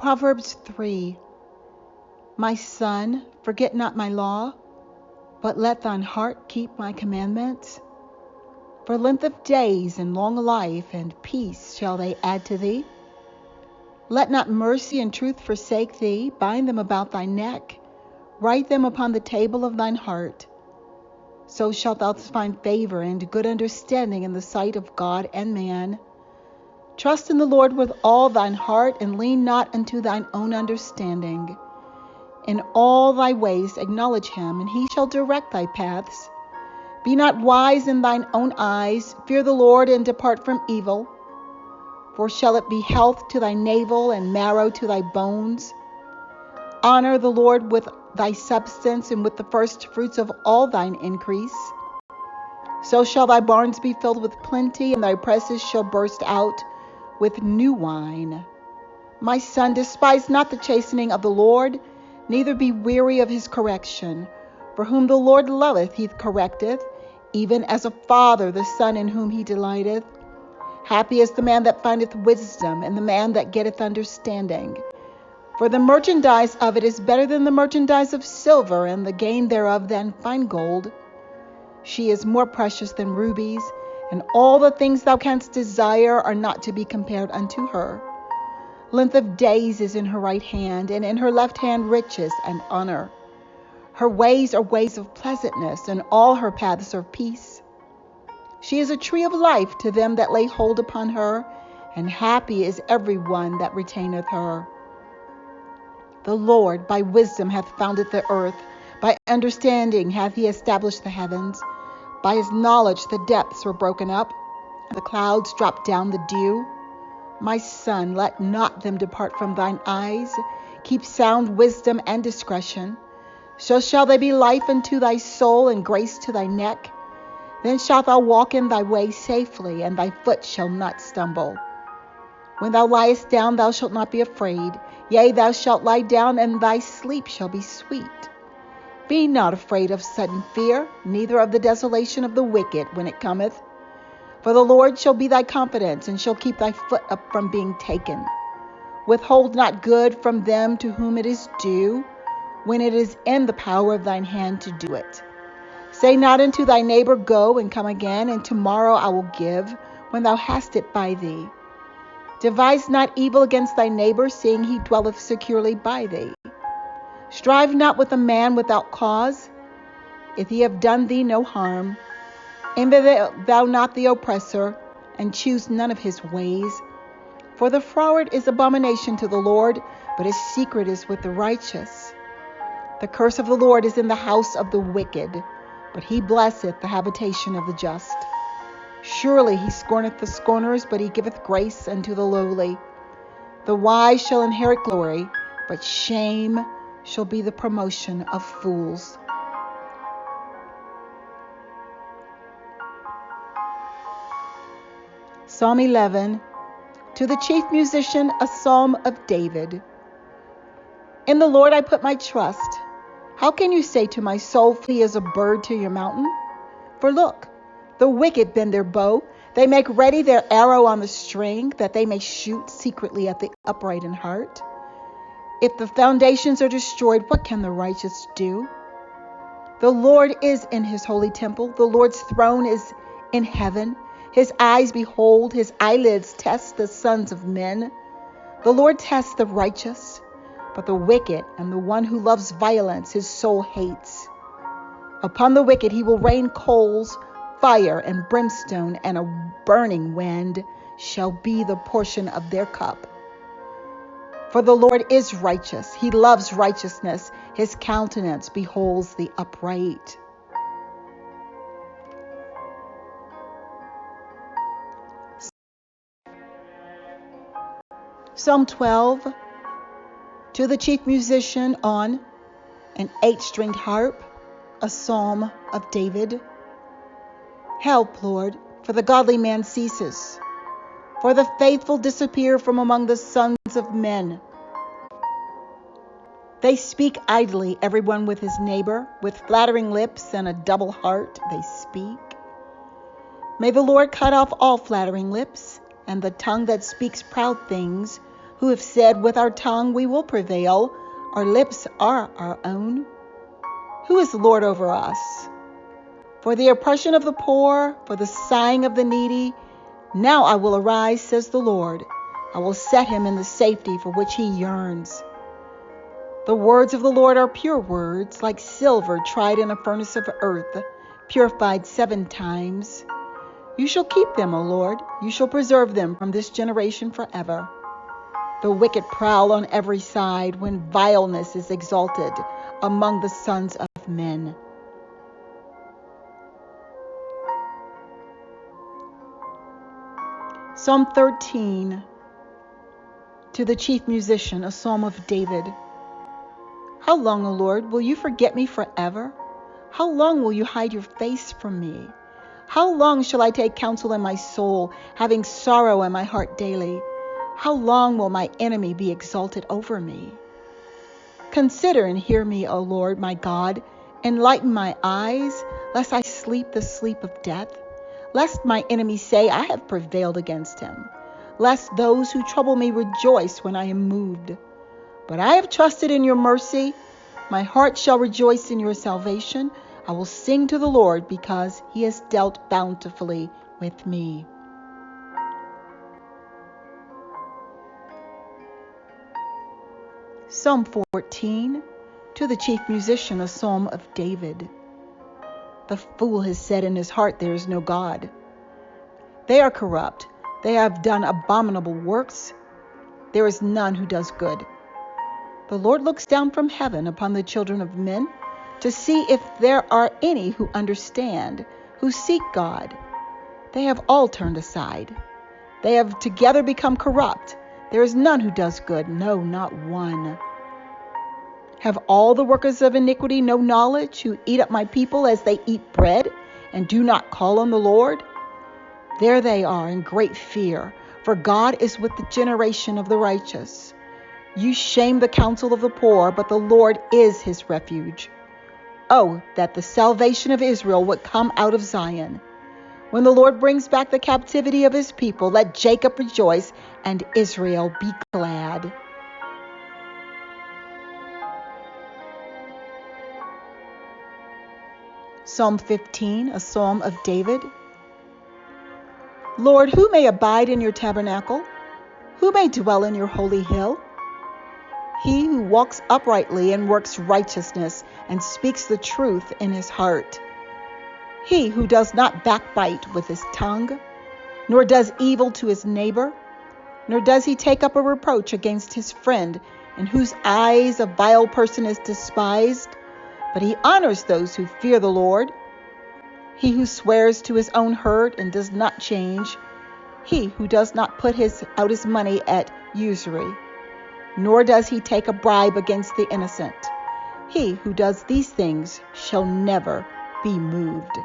Proverbs 3. My son, forget not my law, but let thine heart keep my commandments. For length of days and long life and peace shall they add to thee. Let not mercy and truth forsake thee. Bind them about thy neck. Write them upon the table of thine heart. So shalt thou find favor and good understanding in the sight of God and man. Trust in the Lord with all thine heart, and lean not unto thine own understanding. In all thy ways acknowledge him, and he shall direct thy paths. Be not wise in thine own eyes. Fear the Lord, and depart from evil. For shall it be health to thy navel, and marrow to thy bones? Honor the Lord with thy substance, and with the first fruits of all thine increase. So shall thy barns be filled with plenty, and thy presses shall burst out with new wine. My son, despise not the chastening of the Lord, neither be weary of his correction. For whom the Lord loveth, he correcteth, even as a father the son in whom he delighteth. Happy is the man that findeth wisdom, and the man that getteth understanding. For the merchandise of it is better than the merchandise of silver, and the gain thereof than fine gold. She is more precious than rubies, and all the things thou canst desire are not to be compared unto her. Length of days is in her right hand, and in her left hand riches and honor. Her ways are ways of pleasantness, and all her paths are peace. She is a tree of life to them that lay hold upon her, and happy is every one that retaineth her. The Lord by wisdom hath founded the earth, by understanding hath he established the heavens. By his knowledge the depths were broken up, and the clouds dropped down the dew. My son, let not them depart from thine eyes. Keep sound wisdom and discretion. So shall they be life unto thy soul, and grace to thy neck. Then shalt thou walk in thy way safely, and thy foot shall not stumble. When thou liest down, thou shalt not be afraid. Yea, thou shalt lie down, and thy sleep shall be sweet. Be not afraid of sudden fear, neither of the desolation of the wicked when it cometh. For the Lord shall be thy confidence, and shall keep thy foot up from being taken. Withhold not good from them to whom it is due, when it is in the power of thine hand to do it. Say not unto thy neighbor, Go and come again, and tomorrow I will give, when thou hast it by thee. Devise not evil against thy neighbor, seeing he dwelleth securely by thee. Strive not with a man without cause, if he have done thee no harm. Envy thou not the oppressor, and choose none of his ways. For the froward is abomination to the Lord, but his secret is with the righteous. The curse of the Lord is in the house of the wicked, but he blesseth the habitation of the just. Surely he scorneth the scorners, but he giveth grace unto the lowly. The wise shall inherit glory, but shame shall be the promotion of fools. Psalm 11. To the chief musician, a psalm of David. In the Lord I put my trust. How can you say to my soul, Flee as a bird to your mountain? For look, the wicked bend their bow. They make ready their arrow on the string, that they may shoot secretly at the upright in heart. If the foundations are destroyed, what can the righteous do? The Lord is in his holy temple. The Lord's throne is in heaven. His eyes behold, his eyelids test the sons of men. The Lord tests the righteous, but the wicked and the one who loves violence his soul hates. Upon the wicked he will rain coals, fire and brimstone, and a burning wind shall be the portion of their cup. For the Lord is righteous. He loves righteousness. His countenance beholds the upright. Psalm 12. To the chief musician on an 8-stringed harp, a psalm of David. Help, Lord, for the godly man ceases, for the faithful disappear from among the sons of men. They speak idly, everyone with his neighbor, with flattering lips and a double heart they speak. May the Lord cut off all flattering lips, and the tongue that speaks proud things, who have said, with our tongue we will prevail, our lips are our own? Who is Lord over us? For the oppression of the poor, for the sighing of the needy, now I will arise, says the Lord. I will set him in the safety for which he yearns. The words of the Lord are pure words, like silver tried in a furnace of earth, purified 7 times. You shall keep them, O Lord. You shall preserve them from this generation forever. The wicked prowl on every side when vileness is exalted among the sons of men. Psalm 13, to the chief musician, a psalm of David. How long, O Lord, will you forget me forever? How long will you hide your face from me? How long shall I take counsel in my soul, having sorrow in my heart daily? How long will my enemy be exalted over me? Consider and hear me, O Lord, my God. Enlighten my eyes, lest I sleep the sleep of death. Lest my enemies say, I have prevailed against him. Lest those who trouble me rejoice when I am moved. But I have trusted in your mercy. My heart shall rejoice in your salvation. I will sing to the Lord because he has dealt bountifully with me. Psalm 14, to the chief musician, a psalm of David. The fool has said in his heart, there is no God. They are corrupt. They have done abominable works. There is none who does good. The Lord looks down from heaven upon the children of men to see if there are any who understand, who seek God. They have all turned aside. They have together become corrupt. There is none who does good, no, not one. Have all the workers of iniquity no knowledge, who eat up my people as they eat bread, and do not call on the Lord? There they are in great fear, for God is with the generation of the righteous. You shame the counsel of the poor, but the Lord is his refuge. Oh, that the salvation of Israel would come out of Zion. When the Lord brings back the captivity of his people, let Jacob rejoice and Israel be glad. Psalm 15, a psalm of David. Lord, who may abide in your tabernacle? Who may dwell in your holy hill? He who walks uprightly and works righteousness and speaks the truth in his heart. He who does not backbite with his tongue, nor does evil to his neighbor, nor does he take up a reproach against his friend, in whose eyes a vile person is despised, but he honors those who fear the Lord. He who swears to his own hurt and does not change, he who does not put out his money at usury, nor does he take a bribe against the innocent. He who does these things shall never be moved.